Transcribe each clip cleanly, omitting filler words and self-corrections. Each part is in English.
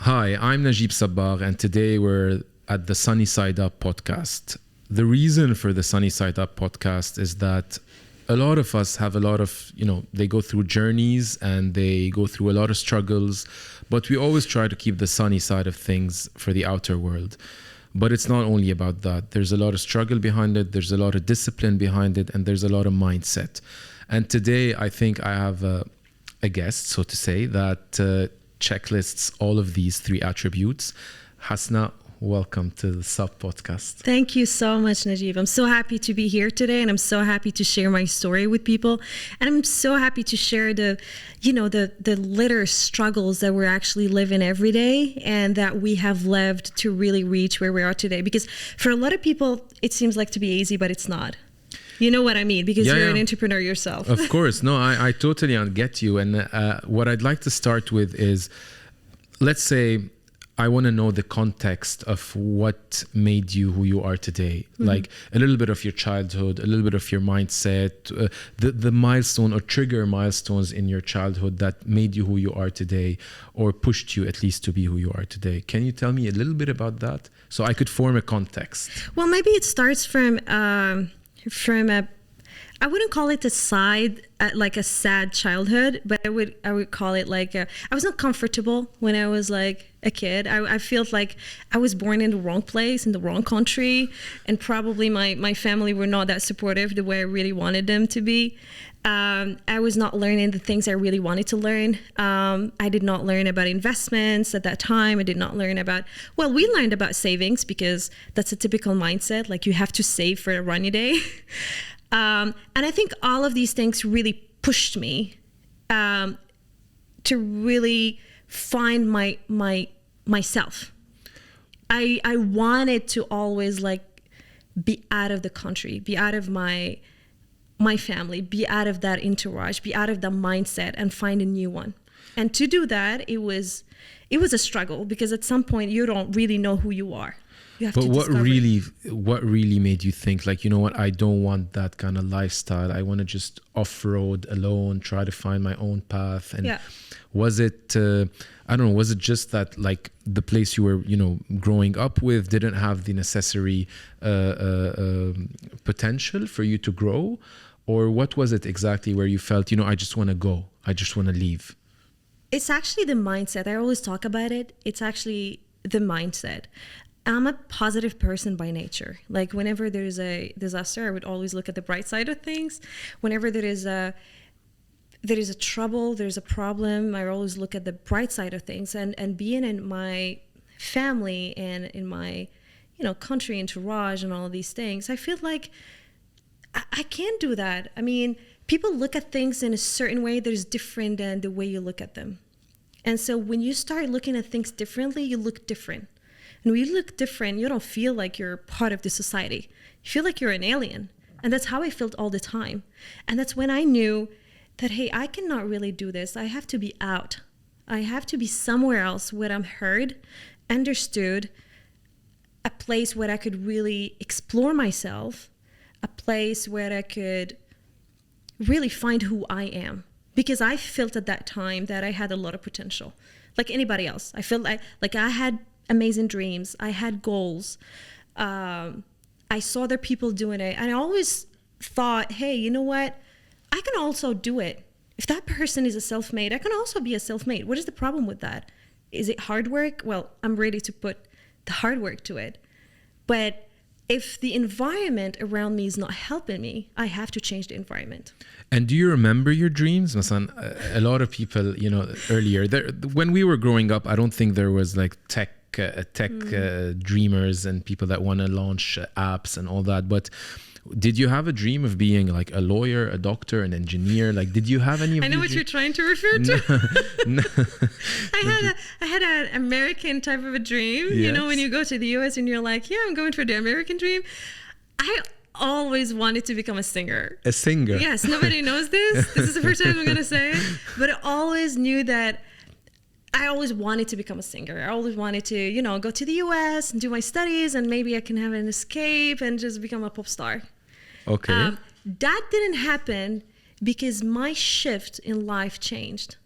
Hi, I'm Najib Sabbar, and today we're at the Sunny Side Up podcast. The reason for the Sunny Side Up podcast is that a lot of us have a lot of, they go through journeys and they go through a lot of struggles, but we always try to keep the sunny side of things for the outer world. But it's not only about that. There's a lot of struggle behind it, there's a lot of discipline behind it, and there's a lot of mindset. And today I think I have a guest, so to say, that checklists all of these three attributes. Hasnea, welcome to the SSUP podcast. Thank you so much, Najib. I'm so happy to be here today, and I'm so happy to share my story with people. And I'm so happy to share the little struggles that we're actually living every day and that we have lived to really reach where we are today. Because for a lot of people, it seems like to be easy, but it's not. You know what I mean? Because you're an entrepreneur yourself. Of course. No, I totally get you. And what I'd like to start with is, let's say, I want to know the context of what made you who you are today. Mm-hmm. Like a little bit of your childhood, a little bit of your mindset, the milestone or trigger milestones in your childhood that made you who you are today, or pushed you at least to be who you are today. Can you tell me a little bit about that so I could form a context? Well, maybe it starts from I wouldn't call it like a sad childhood, but I would call it like I was not comfortable when I was like a kid. I felt like I was born in the wrong place, in the wrong country, and probably my family were not that supportive the way I really wanted them to be. I was not learning the things I really wanted to learn. I did not learn about investments at that time. I did not learn about, we learned about savings because that's a typical mindset. Like you have to save for a rainy day. And I think all of these things really pushed me to really find myself. I wanted to always be out of the country, be out of my family, be out of that entourage, be out of the mindset, and find a new one. And to do that, it was a struggle because at some point you don't really know who you are. But what really made you think like, you know what, I don't want that kind of lifestyle. I want to just off-road alone, try to find my own path. And was it, was it just that like the place you were, growing up with didn't have the necessary potential for you to grow? Or what was it exactly where you felt, I just want to go, I just want to leave? It's actually the mindset. I always talk about it. It's actually the mindset. I'm a positive person by nature. Like whenever there's a disaster, I would always look at the bright side of things. Whenever there is a trouble, there's a problem, I always look at the bright side of things. And being in my family and in my, country entourage and all of these things, I feel like I can't do that. I mean, people look at things in a certain way that is different than the way you look at them. And so when you start looking at things differently, you look different. And when you look different, you don't feel like you're part of the society. You feel like you're an alien. And that's how I felt all the time. And that's when I knew that, hey, I cannot really do this. I have to be out. I have to be somewhere else where I'm heard, understood, a place where I could really explore myself, a place where I could really find who I am. Because I felt at that time that I had a lot of potential, like anybody else. I felt like I had amazing dreams. I had goals. I saw other people doing it. And I always thought, hey, you know what? I can also do it. If that person is a self-made, I can also be a self-made. What is the problem with that? Is it hard work? Well, I'm ready to put the hard work to it. But if the environment around me is not helping me, I have to change the environment. And do you remember your dreams? A lot of people, earlier, when we were growing up, I don't think there was like tech dreamers and people that want to launch apps and all that. But did you have a dream of being like a lawyer, a doctor, an engineer? Like, did you have any of I know what you're trying to refer to. No. I had an American type of a dream. Yes. When you go to the US and you're like, yeah, I'm going for the American dream. I always wanted to become a singer. A singer? Yes, nobody knows this. This is the first time I'm going to say it. But I always knew that I always wanted to become a singer. I always wanted to, go to the US and do my studies, and maybe I can have an escape and just become a pop star. Okay. That didn't happen because my shift in life changed.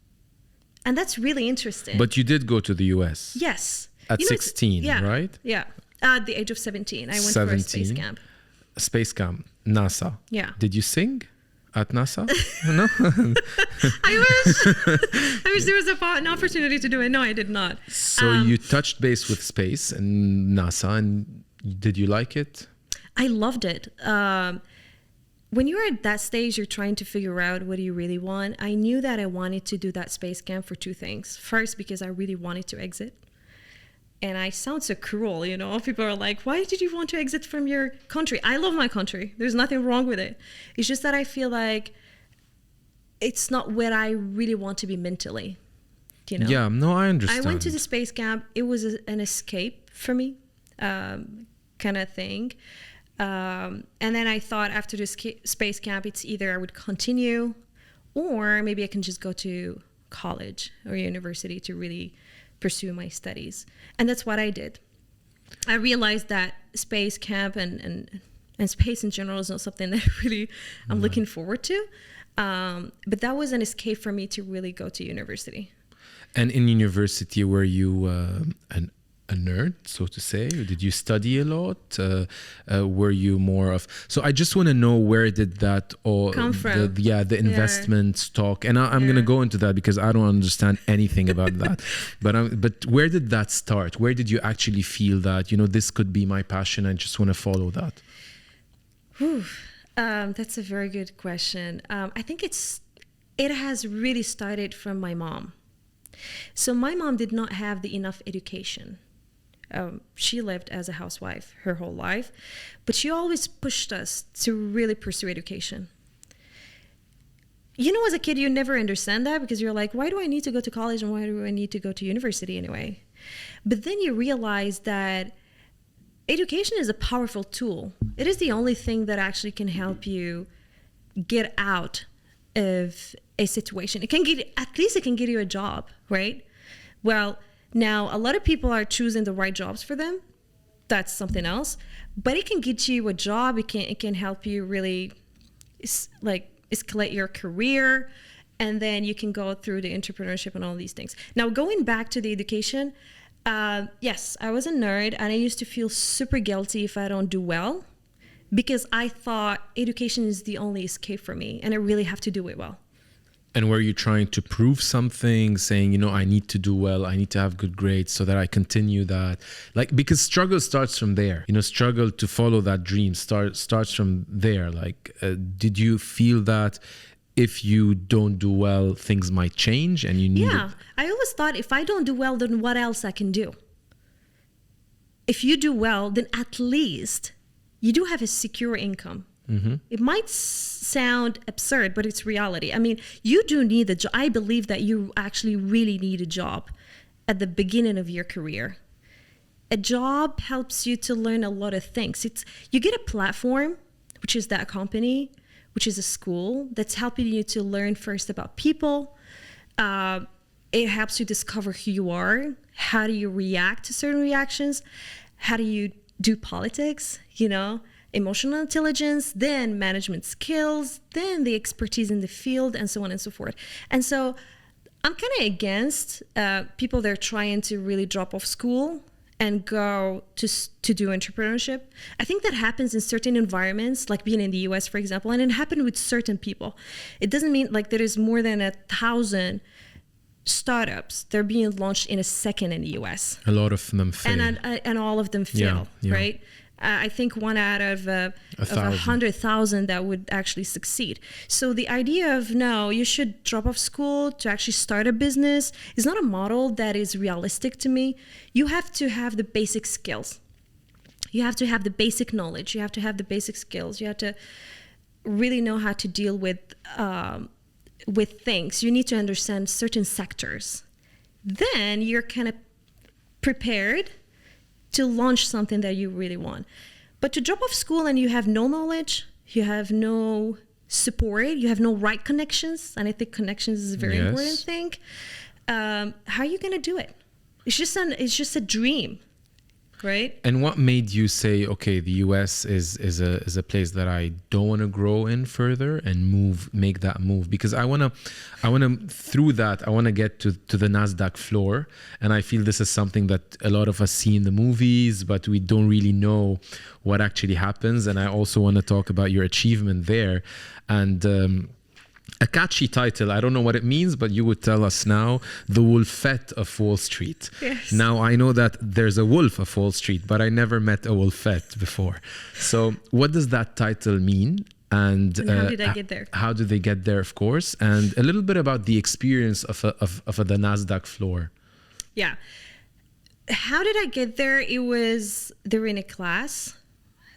And that's really interesting. But you did go to the US. Yes. At 16, right? Yeah. At the age of 17, I went for a space camp. Space camp, NASA. Yeah. Did you sing at NASA? No? I wish there was an opportunity to do it. No, I did not. So you touched base with space and NASA, and did you like it? I loved it. When you're at that stage, you're trying to figure out what do you really want. I knew that I wanted to do that space camp for two things. First, because I really wanted to exit. And I sound so cruel, you know. People are like, why did you want to exit from your country? I love my country. There's nothing wrong with it. It's just that I feel like it's not where I really want to be mentally, you know. Yeah, no, I understand. I went to the space camp. It was an escape for me, kind of thing. And then I thought after the space camp, it's either I would continue or maybe I can just go to college or university to really pursue my studies. And that's what I did. I realized that space camp and space in general is not something that really I'm looking forward to. But that was an escape for me to really go to university. And in university, were you a nerd, so to say? Or did you study a lot? Were you more of... So I just want to know, where did that all come from? The investment stock, and I'm going to go into that because I don't understand anything about that. But where did that start? Where did you actually feel that, you know, this could be my passion? I just want to follow that. That's a very good question. I think it has really started from my mom. So my mom did not have enough education. She lived as a housewife her whole life, but she always pushed us to really pursue education. You know, as a kid, you never understand that because you're like, why do I need to go to college and why do I need to go to university anyway? But then you realize that education is a powerful tool. It is the only thing that actually can help you get out of a situation. It can get you a job, right? Well, now a lot of people are choosing the right jobs for them. That's something else. But it can get you a job. It can help you really escalate your career, and then you can go through the entrepreneurship and all these things. Now, going back to the education, yes, I was a nerd, and I used to feel super guilty if I don't do well, because I thought education is the only escape for me, and I really have to do it well. And were you trying to prove something, saying, you know, I need to do well, I need to have good grades so that I continue that? Like, because struggle starts from there. You know, struggle to follow that dream starts from there. Like, did you feel that if you don't do well, things might change and you need Yeah, I always thought if I don't do well, then what else I can do? If you do well, then at least you do have a secure income. Mm-hmm. It might sound absurd, but it's reality. I mean, you do need a job. I believe that you actually really need a job at the beginning of your career. A job helps you to learn a lot of things. You get a platform, which is that company, which is a school that's helping you to learn first about people. It helps you discover who you are. How do you react to certain reactions? How do you do politics, you know? Emotional intelligence, then management skills, then the expertise in the field, and so on and so forth. And so I'm kind of against people that are trying to really drop off school and go to do entrepreneurship. I think that happens in certain environments, like being in the US, for example, and it happened with certain people. It doesn't mean like there is more than 1,000 startups. They're being launched in a second in the US. A lot of them fail. And all of them fail, right? I think one out of 100,000 that would actually succeed. So the idea of, no, you should drop off school to actually start a business is not a model that is realistic to me. You have to have the basic skills. You have to have the basic knowledge. You have to have the basic skills. You have to really know how to deal with things. You need to understand certain sectors. Then you're kind of prepared to launch something that you really want. But to drop off school and you have no knowledge, you have no support, you have no right connections, and I think connections is a very important thing. How are you going to do it? It's just a dream. right? And what made you say, okay, the US is a place that I don't want to grow in further and make that move? Because I wanna through that I wanna get to the Nasdaq floor, and I feel this is something that a lot of us see in the movies, but we don't really know what actually happens. And I also want to talk about your achievement there, and a catchy title. I don't know what it means, but you would tell us now. The Wolfette of Wall Street. Yes. Now, I know that there's a wolf of Wall Street, but I never met a wolfette before. So what does that title mean? And how did I get there? How did they get there, of course? And a little bit about the experience of the Nasdaq floor. Yeah. How did I get there? It was, they were in a class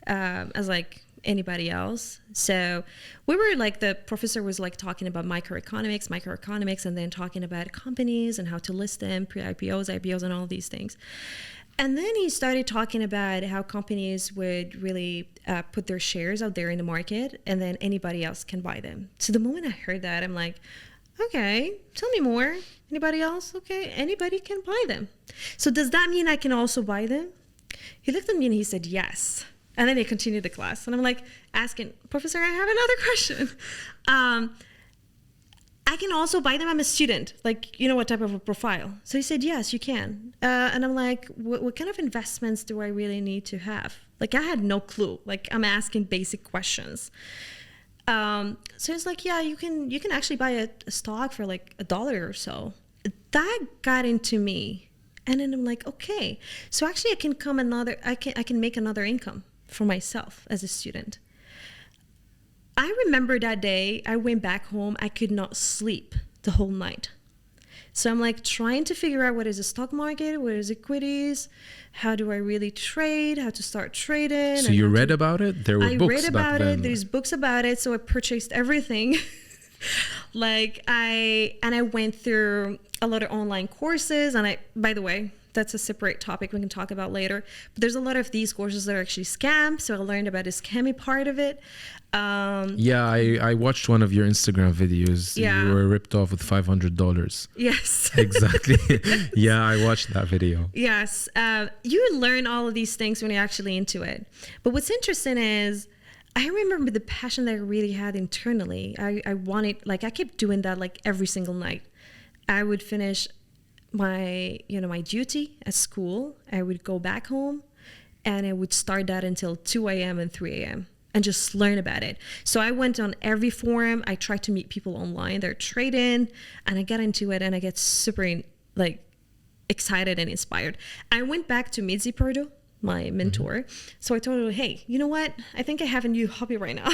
as like anybody else. So we were like, the professor was like talking about microeconomics, and then talking about companies and how to list them, pre-IPOs, IPOs, and all these things. And then he started talking about how companies would really put their shares out there in the market, and then anybody else can buy them. So the moment I heard that, I'm like, okay, tell me more. Anybody else? Okay, anybody can buy them. So does that mean I can also buy them? He looked at me and he said, yes. And then he continued the class. And I'm like asking, Professor, I have another question. I can also buy them. I'm a student. Like, you know, what type of a profile? So he said, yes, you can. And I'm like, what kind of investments do I really need to have? Like, I had no clue. Like, I'm asking basic questions. So it's like, yeah, you can actually buy a stock for like $1 or so. That got into me. And then I'm like, okay, so actually I can make another income for myself as a student. I remember that day I went back home. I could not sleep the whole night. So I'm like trying to figure out what is the stock market, what is equities, how do I really trade, how to start trading. So you read about it? There were books back then. I read about it. There's books about it. So I purchased everything. I went through a lot of online courses. And by the way, that's a separate topic we can talk about later. But there's a lot of these courses that are actually scams. So I learned about the scammy part of it. I watched one of your Instagram videos. Yeah. You were ripped off with $500. Yes. Exactly. Yeah, I watched that video. Yes. You learn all of these things when you're actually into it. But what's interesting is I remember the passion that I really had internally. I wanted, like, I kept doing that like every single night. I would finish my duty at school. I would go back home and I would start that until 2 a.m. and 3 a.m. and just learn about it. So I went on every forum. I tried to meet people online. They're trading, and I got into it, and I get super excited and inspired. I went back to Mitzi Purdue, my mentor. So I told her, hey, you know what? I think I have a new hobby right now.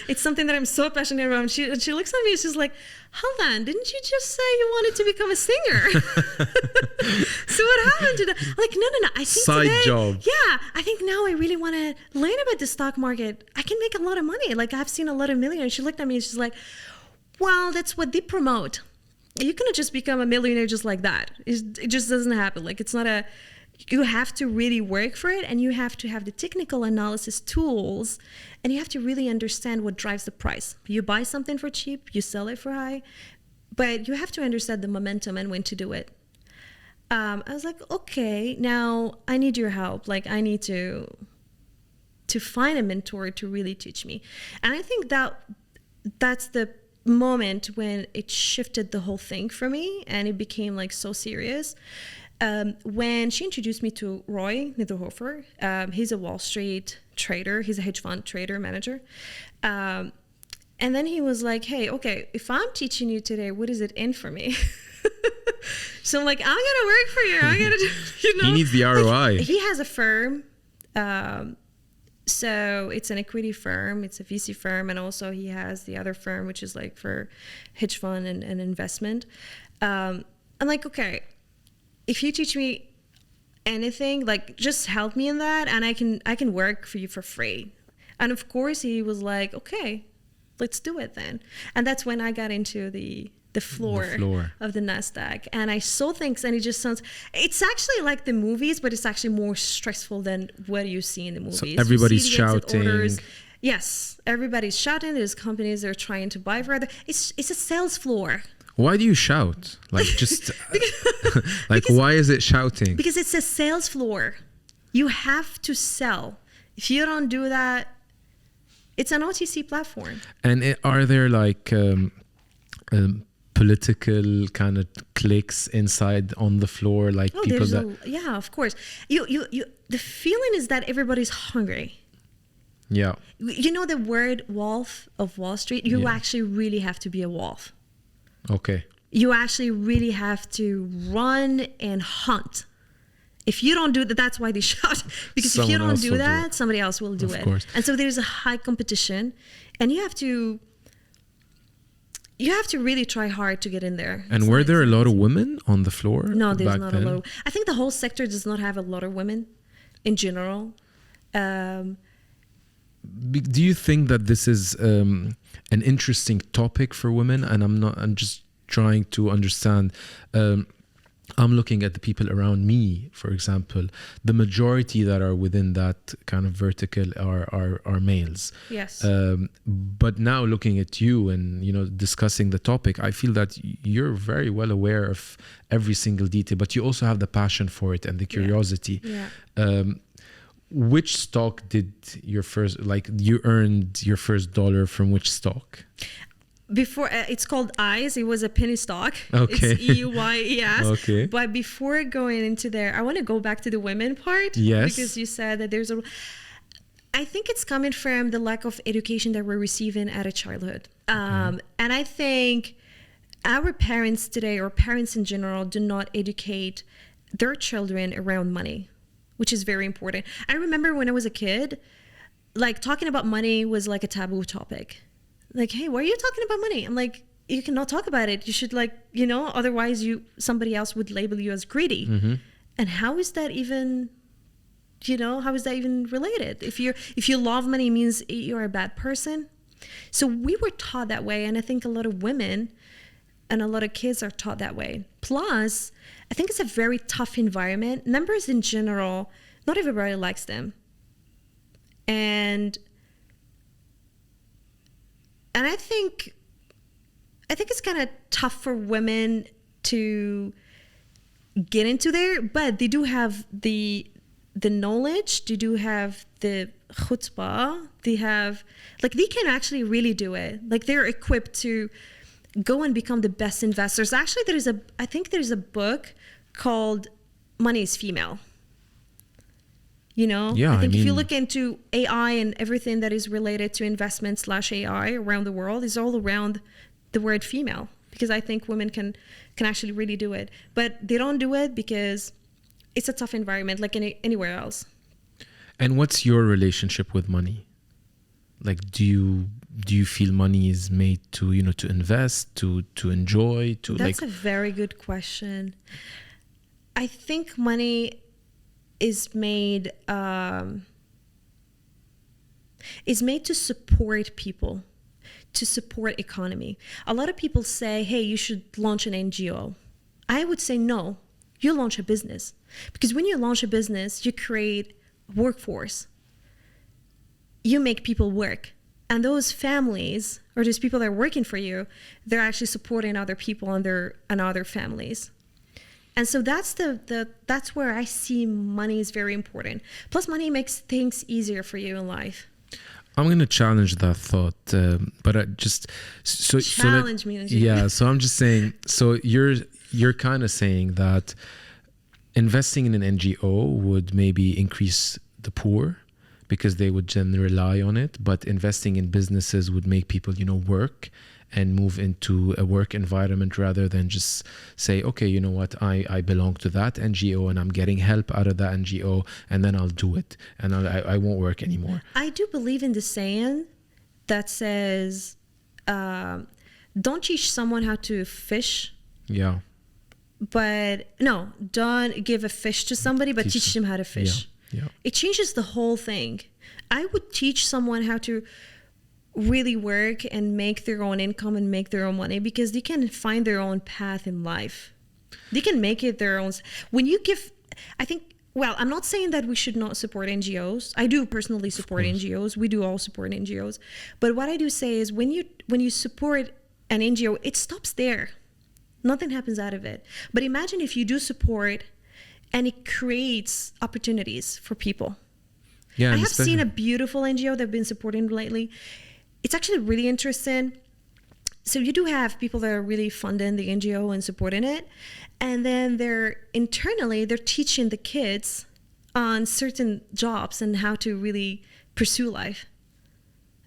It's something that I'm so passionate about. And she looks at me and she's like, hold on, didn't you just say you wanted to become a singer? So what happened to that? Like, no. I think Side job. Yeah, I think now I really want to learn about the stock market. I can make a lot of money. Like, I've seen a lot of millionaires. She looked at me and she's like, well, that's what they promote. You cannot just become a millionaire just like that. It just doesn't happen. Like, it's not a... You have to really work for it, and you have to have the technical analysis tools, and you have to really understand what drives the price. You buy something for cheap, you sell it for high, but you have to understand the momentum and when to do it. I was like, okay, now I need your help. Like, I need to find a mentor to really teach me. And I think that's the moment when it shifted the whole thing for me, and it became like so serious. When she introduced me to Roy Niederhofer, he's a Wall Street trader. He's a hedge fund trader manager. And then he was like, hey, okay, if I'm teaching you today, what is it in for me? So I'm like, I'm going to work for you. I'm going to, He needs the ROI. Like, he has a firm. So it's an equity firm. It's a VC firm. And also he has the other firm, which is like for hedge fund and investment. I'm like, okay, if you teach me anything, like, just help me in that, and I can work for you for free. And of course he was like, okay, let's do it then. And that's when I got into the floor of the Nasdaq, and I saw things, and it's actually like the movies, but it's actually more stressful than what you see in the movies. So everybody's shouting. Yes, everybody's shouting. There's companies that are trying to buy further. It's a sales floor. Why do you shout? Like, just like, why is it shouting? Because it's a sales floor. You have to sell. If you don't do that, it's an OTC platform. And are there like political kind of cliques inside on the floor, like people that? Yeah, of course. You. The feeling is that everybody's hungry. Yeah. You know the word wolf of Wall Street? You actually really have to be a wolf. Okay. You actually really have to run and hunt. If you don't do that, that's why they shout. Because if you don't do that, somebody else will do it. Of course. And so there's a high competition, and you have to really try hard to get in there. And were there a lot of women on the floor? No, there's not a lot. I think the whole sector does not have a lot of women in general. Do you think that this is an interesting topic for women? And I'm just trying to understand. I'm looking at the people around me, for example. The majority that are within that kind of vertical are males. Yes. But now looking at you and, you know, discussing the topic, I feel that you're very well aware of every single detail, but you also have the passion for it and the curiosity. Yeah. Which stock did you earned your first dollar from which stock? Before it's called EYES, it was a penny stock. Okay. It's EYES. Okay. But before going into there, I want to go back to the women part. Yes. Because you said that I think it's coming from the lack of education that we're receiving at a childhood. And I think our parents today, or parents in general, do not educate their children around money, which is very important. I remember when I was a kid, like talking about money was like a taboo topic. Like, hey, why are you talking about money? I'm like, you cannot talk about it. You should otherwise somebody else would label you as greedy. Mm-hmm. And how is that even related? If you love money, it means you're a bad person. So we were taught that way. And I think a lot of women and a lot of kids are taught that way. Plus, I think it's a very tough environment. Numbers in general, not everybody likes them. And I think it's kind of tough for women to get into there, but they do have the knowledge, they do have the chutzpah, they can actually really do it. Like, they're equipped to go and become the best investors. Actually, I think there's a book called Money is Female. You know, yeah, I think if you look into AI and everything that is related to investment /AI around the world, is all around the word female, because I think women can actually really do it, but they don't do it because it's a tough environment, like anywhere else. And what's your relationship with money? Like, do you feel money is made to invest, to enjoy, to That's a very good question. I think money is made to support people, to support economy. A lot of people say, hey, you should launch an NGO. I would say no, you launch a business. Because when you launch a business, you create a workforce. You make people work. And those families, or those people that are working for you, they're actually supporting other people and other families. And so that's that's where I see money is very important. Plus, money makes things easier for you in life. I'm going to challenge that thought, but I just challenge me. Yeah, so I'm just saying. So you're kind of saying that investing in an NGO would maybe increase the poor because they would then rely on it, but investing in businesses would make people, work and move into a work environment rather than just say, okay, you know what, I belong to that NGO and I'm getting help out of that NGO, and then I'll do it and I won't work anymore. I do believe in the saying that says, don't teach someone how to fish. Yeah. But no, don't give a fish to somebody, but teach them how to fish. Yeah. It changes the whole thing. I would teach someone how to really work and make their own income and make their own money, because they can find their own path in life. They can make it their own. When you give, I think, well, I'm not saying that we should not support NGOs. I do personally support NGOs. We do all support NGOs. But what I do say is when you support an NGO, it stops there. Nothing happens out of it. But imagine if you do support and it creates opportunities for people. Yeah, I have seen a beautiful NGO that I've been supporting lately. It's actually really interesting. So you do have people that are really funding the NGO and supporting it. And then they're teaching the kids on certain jobs and how to really pursue life.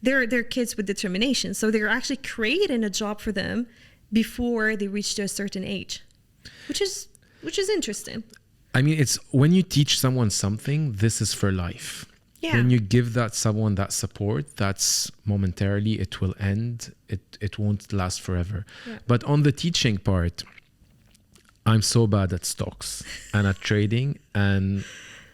They're kids with determination. So they're actually creating a job for them before they reach to a certain age, which is interesting. I mean, it's when you teach someone something, this is for life. Yeah. When you give someone that support, that's momentarily, it will end. It won't last forever. Yeah. But on the teaching part, I'm so bad at stocks and at trading. And,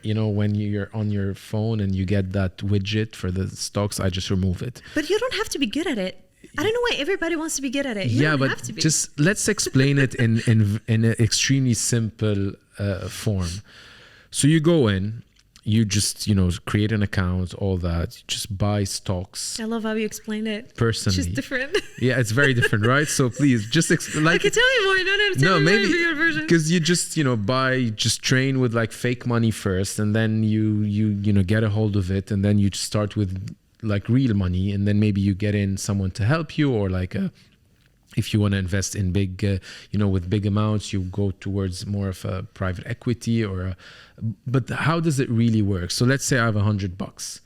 when you're on your phone and you get that widget for the stocks, I just remove it. But you don't have to be good at it. I don't know why everybody wants to be good at it. You don't have to be. Just let's explain it in an extremely simple form. So you go in, you just, create an account, all that. You just buy stocks. I love how you explain it. Personally. It's just different. Yeah, it's very different, right? So please, just explain. I can tell you more. No, maybe version. Because you just, just train with like fake money first, and then you get a hold of it, and then you start with like real money, and then maybe you get in someone to help you, or like if you want to invest in big, with big amounts, you go towards more of a private equity but how does it really work? So let's say I have $100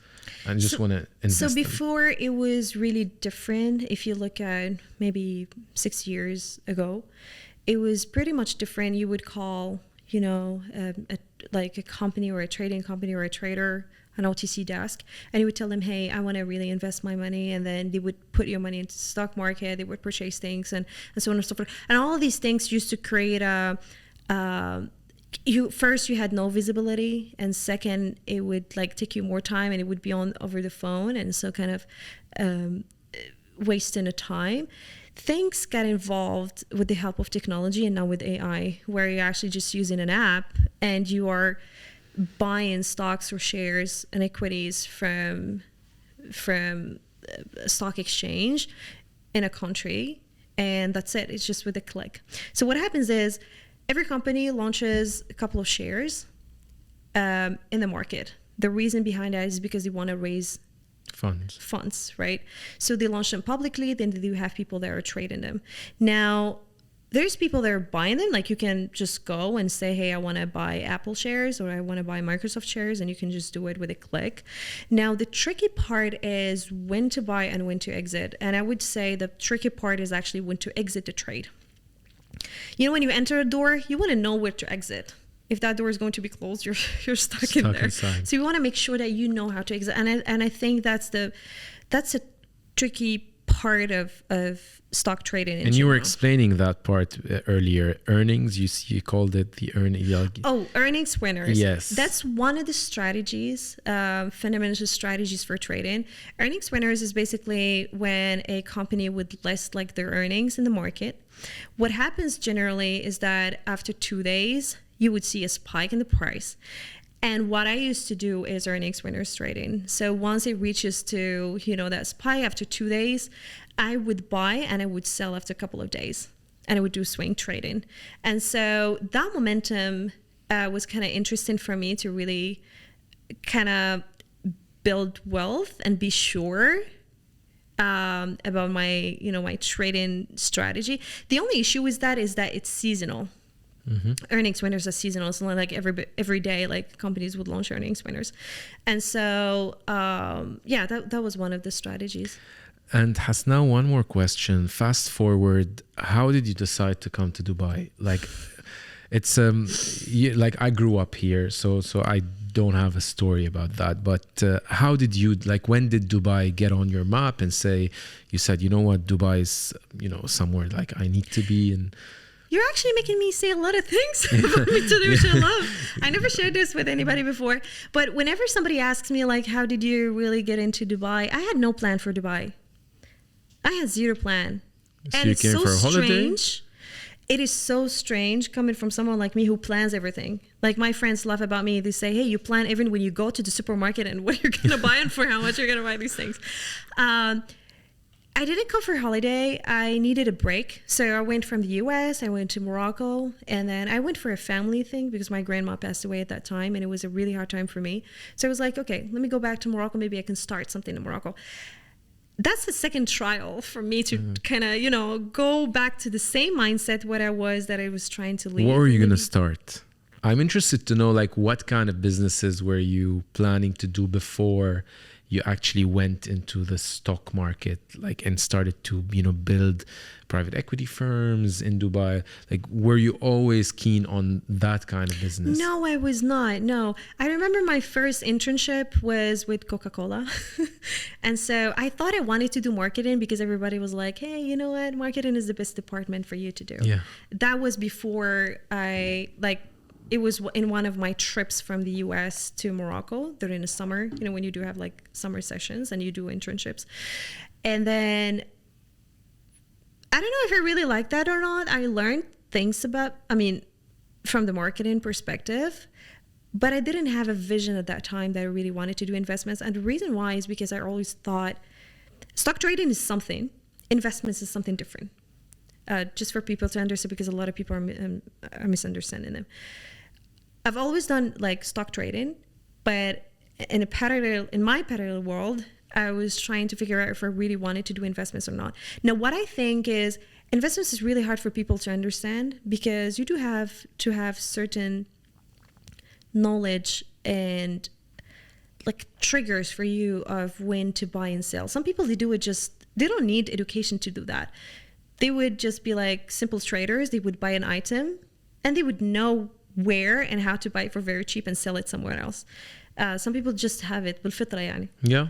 and just want to invest. So before it was really different. If you look at maybe 6 years ago, it was pretty much different. You would call, like a company or a trading company or a trader, an OTC desk, and you would tell them, hey, I want to really invest my money, and then they would put your money into the stock market, they would purchase things and so on and so forth. And all of these things used to create you had no visibility, and second, it would like take you more time, and it would be over the phone, and so kind of wasting the time. Things got involved with the help of technology and now with AI, where you're actually just using an app and you are buying stocks or shares and equities from a stock exchange in a country, and that's it. It's just with a click. So what happens is every company launches a couple of shares in the market. The reason behind that is because they want to raise funds, right? So they launch them publicly, then they do have people that are trading them. Now, there's people that are buying them. Like you can just go and say, hey, I want to buy Apple shares or I want to buy Microsoft shares, and you can just do it with a click. Now, the tricky part is when to buy and when to exit. And I would say the tricky part is actually when to exit the trade. When you enter a door, you want to know where to exit. If that door is going to be closed, you're stuck in there. Inside. So you want to make sure that you know how to exit. And I think that's a tricky part of stock trading. And you were explaining that part earlier. Earnings, you called it the earnings winners. Yes. That's one of the strategies, fundamental strategies for trading. Earnings winners is basically when a company would list like their earnings in the market. What happens generally is that after 2 days, you would see a spike in the price. And what I used to do is earnings winners trading. So once it reaches to, that spike after 2 days, I would buy and I would sell after a couple of days, and I would do swing trading. And so that momentum was kind of interesting for me to really kind of build wealth and be sure about my, my trading strategy. The only issue is that it's seasonal. Mm-hmm. Earnings winners are seasonal, so like every day, like companies would launch earnings winners, and so that was one of the strategies. And Hasnea, one more question. Fast forward, how did you decide to come to Dubai? Like, it's like I grew up here, so I don't have a story about that. But how did you when did Dubai get on your map and you said, you know what, Dubai is somewhere like I need to be? And you're actually making me say a lot of things about me today, which I love. I never shared this with anybody before. But whenever somebody asks me, like, how did you really get into Dubai? I had no plan for Dubai. I had zero plan. So and you it's came so for a holiday? Strange. It is so strange coming from someone like me who plans everything. Like my friends laugh about me. They say, hey, you plan even when you go to the supermarket and what you're going to buy and for how much you're going to buy these things. I didn't come for holiday. I needed a break. So I went from the US, I went to Morocco, and then I went for a family thing because my grandma passed away at that time and it was a really hard time for me. So I was like, okay, let me go back to Morocco. Maybe I can start something in Morocco. That's the second trial for me to kind of, go back to the same mindset what I was that I was trying to leave. What were you going to start? I'm interested to know, like, what kind of businesses were you planning to do before you actually went into the stock market, like, and started to, build private equity firms in Dubai? Like, were you always keen on that kind of business? No, I was not. No, I remember my first internship was with Coca-Cola. And so I thought I wanted to do marketing because everybody was like, hey, you know what? Marketing is the best department for you to do. Yeah. That was before it was in one of my trips from the US to Morocco during the summer, when you do have like summer sessions and you do internships. And then I don't know if I really like that or not. I learned things from the marketing perspective, but I didn't have a vision at that time that I really wanted to do investments. And the reason why is because I always thought stock trading is something, investments is something different. Just for people to understand, because a lot of people are misunderstanding them. I've always done like stock trading, but in my parallel world, I was trying to figure out if I really wanted to do investments or not. Now, what I think is investments is really hard for people to understand because you do have to have certain knowledge and like triggers for you of when to buy and sell. Some people, they don't need education to do that. They would just be like simple traders. They would buy an item and they would know where and how to buy it for very cheap and sell it somewhere else. Some people just have it بالفطرة يعني. Yeah.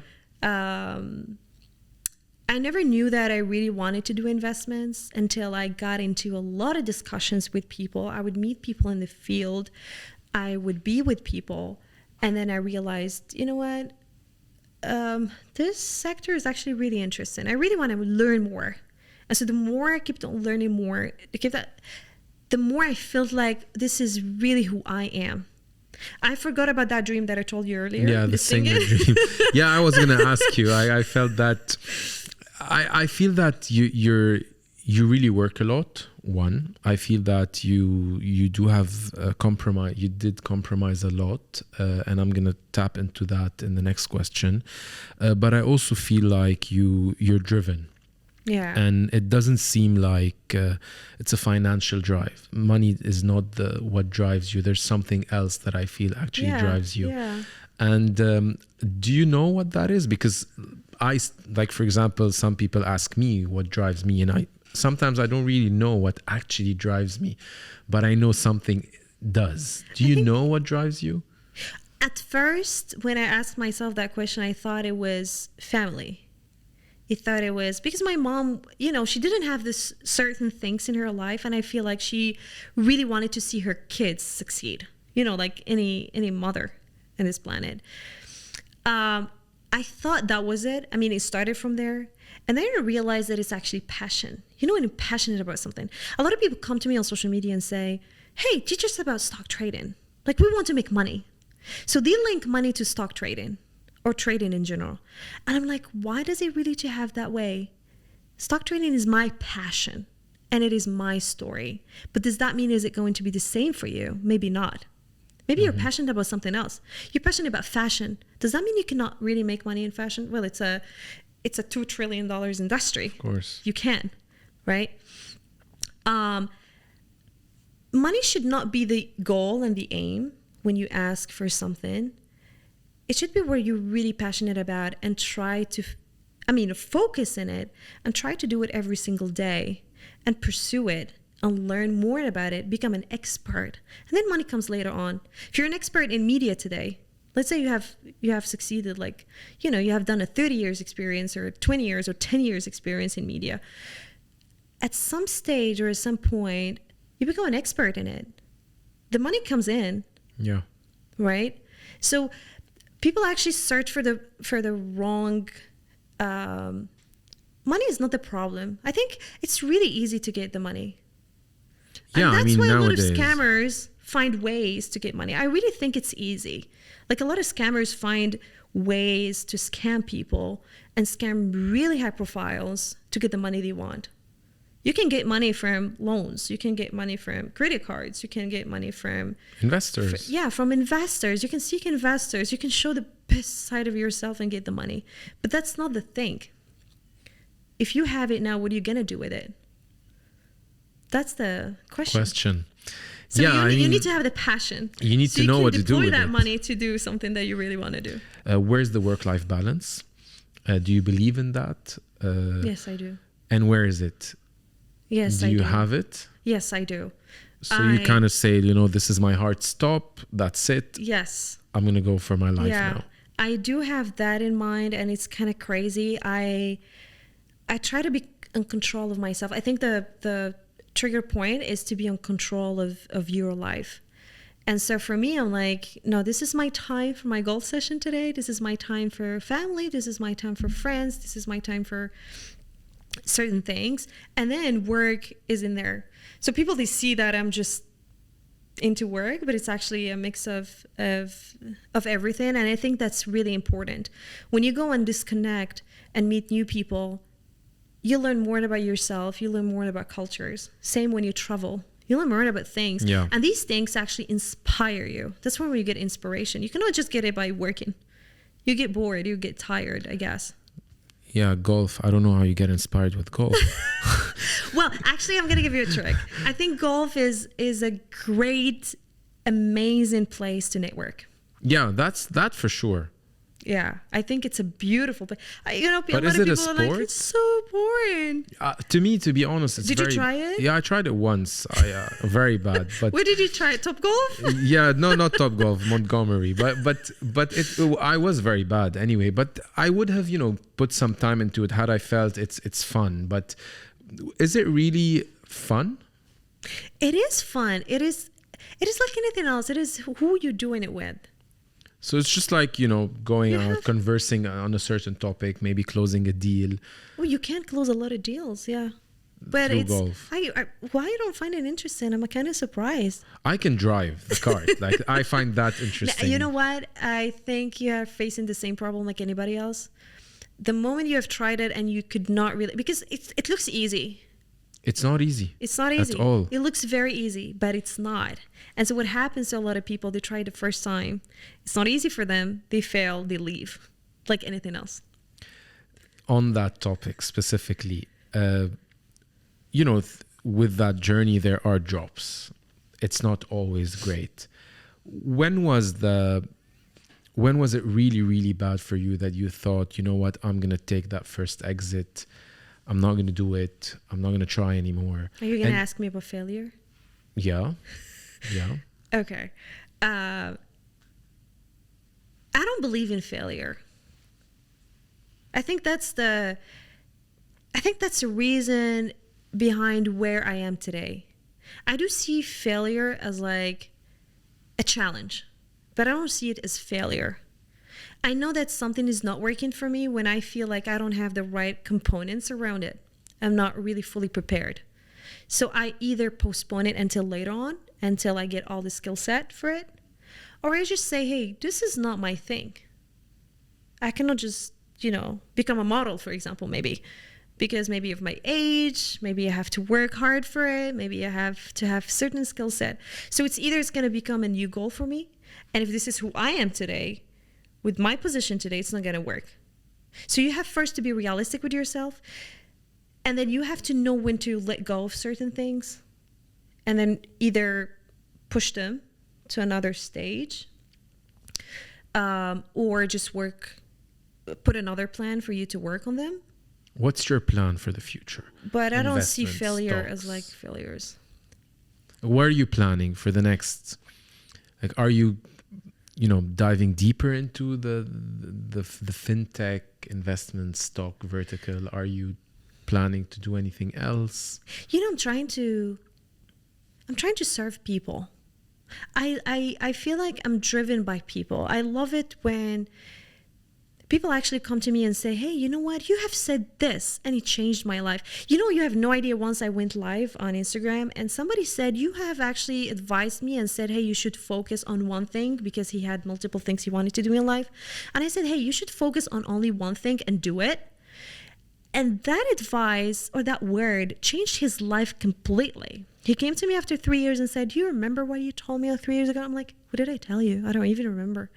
I never knew that I really wanted to do investments until I got into a lot of discussions with people. I would meet people in the field. I would be with people. And then I realized, you know what? This sector is actually really interesting. I really want to learn more. And so the more I kept on learning more, the more I felt like this is really who I am. I forgot about that dream that I told you earlier. Yeah, the singer dream. Yeah, I was gonna ask you. I felt that. I feel that you really work a lot. One, I feel that you do have a compromise. You did compromise a lot, and I'm gonna tap into that in the next question. But I also feel like you're driven. Yeah. And it doesn't seem like it's a financial drive. Money is not what drives you. There's something else that I feel actually drives you. Yeah. And do you know what that is? Because for example, some people ask me what drives me, and sometimes I don't really know what actually drives me, but I know something does. Do you know what drives you? At first, when I asked myself that question, I thought it was family. I thought it was because my mom, she didn't have this certain things in her life. And I feel like she really wanted to see her kids succeed, like any mother in this planet. I thought that was it. I mean, it started from there. And then I realized that it's actually passion. When I'm passionate about something. A lot of people come to me on social media and say, hey, teach us about stock trading. Like, we want to make money. So they link money to stock trading. Or trading in general. And I'm like, why does it really to have that way? Stock trading is my passion and it is my story. But does that mean is it going to be the same for you? Maybe not. Maybe you're passionate about something else. You're passionate about fashion. Does that mean you cannot really make money in fashion? Well, it's a $2 trillion industry. Of course. You can, right? Money should not be the goal and the aim when you ask for something. It should be where you're really passionate about and try to, focus in it and try to do it every single day and pursue it and learn more about it, become an expert. And then money comes later on. If you're an expert in media today, let's say you have succeeded, like, you have done a 30 years experience or 20 years or 10 years experience in media. At some stage or at some point, you become an expert in it. The money comes in. Yeah. Right? So people actually search for the wrong. Money is not the problem. I think it's really easy to get the money. Yeah, and that's why nowadays, a lot of scammers find ways to get money. I really think it's easy. Like a lot of scammers find ways to scam people and scam really high profiles to get the money they want. You can get money from loans. You can get money from credit cards. You can get money from investors. From investors. You can seek investors. You can show the best side of yourself and get the money. But that's not the thing. If you have it now, what are you going to do with it? That's the question. So you need to have the passion. You need to know what to do with it. You can deploy that money to do something that you really want to do. Where's the work-life balance? Do you believe in that? Yes, I do. And where is it? Yes, I do. Do you have it? Yes, I do. So you kind of say, this is my hard stop. That's it. Yes. I'm going to go for my life now. I do have that in mind, and it's kind of crazy. I try to be in control of myself. I think the trigger point is to be in control of your life. And so for me, I'm like, no, this is my time for my golf session today. This is my time for family. This is my time for friends. This is my time for certain things. And then work is in there. So people, they see that I'm just into work, but it's actually a mix of everything. And I think that's really important. When you go and disconnect and meet new people, you learn more about yourself. You learn more about cultures. Same when you travel. You learn more about things. Yeah. And these things actually inspire you. That's when you get inspiration. You cannot just get it by working. You get bored. You get tired, I guess. Yeah, golf. I don't know how you get inspired with golf. Well, actually, I'm going to give you a trick. I think golf is a great, amazing place to network. Yeah, that for sure. Yeah, I think it's a beautiful place. But a lot is of it a people are like, sport? it's so boring. To me, to be honest, it's Did you try it? Yeah, I tried it once. Very bad. But Where did you try it? Top Golf? Yeah, no, not Top Golf, Montgomery. But I was very bad anyway. But I would have, put some time into it had I felt it's fun. But is it really fun? It is fun. It is like anything else. It is who you're doing it with. So it's just like, going out, conversing on a certain topic, maybe closing a deal. Well, you can close a lot of deals, yeah. But through it's golf. why you don't find it interesting? I'm kind of surprised. I can drive the cart. Like, I find that interesting. You know what? I think you are facing the same problem like anybody else. The moment you have tried it and you could not really, because it looks easy. It's not easy. It's not easy. At all. It looks very easy, but it's not. And so what happens to a lot of people, they try it the first time. It's not easy for them. They fail. They leave. Like anything else. On that topic specifically, with that journey, there are drops. It's not always great. When was it really, really bad for you that you thought, you know what, I'm going to take that first exit. I'm not going to do it. I'm not going to try anymore. Are you going to ask me about failure? Yeah. Okay. I don't believe in failure. I think that's the reason behind where I am today. I do see failure as like a challenge, but I don't see it as failure. I know that something is not working for me when I feel like I don't have the right components around it. I'm not really fully prepared. So I either postpone it until later on, until I get all the skill set for it, or I just say, hey, this is not my thing. I cannot just, become a model, for example, maybe. Because maybe of my age, maybe I have to work hard for it, maybe I have to have certain skill set. So it's going to become a new goal for me. And if this is who I am today, with my position today, it's not going to work. So you have first to be realistic with yourself. And then you have to know when to let go of certain things. And then either push them to another stage. Or just put another plan for you to work on them. What's your plan for the future? But I don't see failure stocks. as like failures. What are you planning for the next? Like, are you, diving deeper into the fintech investment stock vertical? Are you planning to do anything else? I'm trying to serve people. I feel like I'm driven by people. I love it when people actually come to me and say, hey, you know what? You have said this and it changed my life. You know, you have no idea. Once I went live on Instagram and somebody said, you have actually advised me and said, hey, you should focus on one thing, because he had multiple things he wanted to do in life. And I said, hey, you should focus on only one thing and do it. And that advice, or that word, changed his life completely. He came to me after 3 years and said, do you remember what you told me 3 years ago? I'm like, what did I tell you? I don't even remember.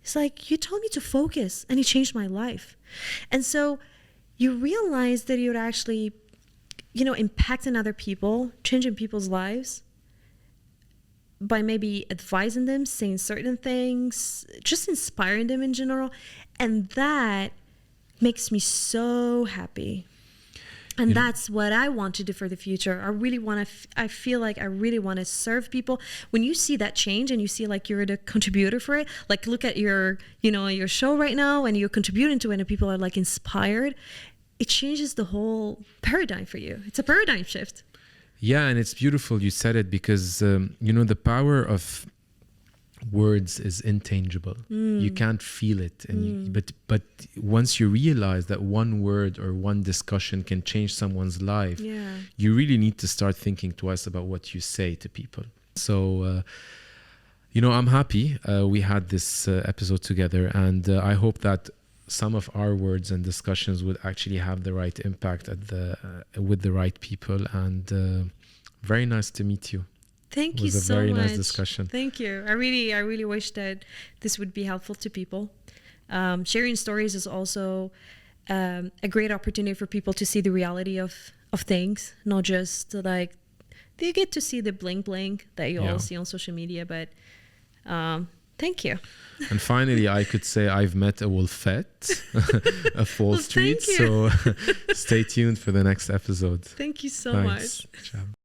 It's like, you told me to focus, and it changed my life. And so you realize that you're actually, impacting other people, changing people's lives by maybe advising them, saying certain things, just inspiring them in general. And that makes me so happy. And that's what I want to do for the future. I feel like I really want to serve people. When you see that change and you see like you're the contributor for it, like look at your show right now and you're contributing to it and people are like inspired, it changes the whole paradigm for you. It's a paradigm shift. Yeah, and it's beautiful you said it, because, the power of words is intangible. You can't feel it, and but once you realize that one word or one discussion can change someone's life, you really need to start thinking twice about what you say to people. So I'm happy we had this episode together, and I hope that some of our words and discussions would actually have the right impact with the right people. And very nice to meet you. Thank you so much. It was a very nice discussion. Thank you. I really wish that this would be helpful to people. Sharing stories is also a great opportunity for people to see the reality of things, not just like they get to see the bling bling that you all see on social media. But thank you. And finally, I could say I've met a wolfette of Wall Street. So stay tuned for the next episode. Thank you so Thanks. much. Ciao.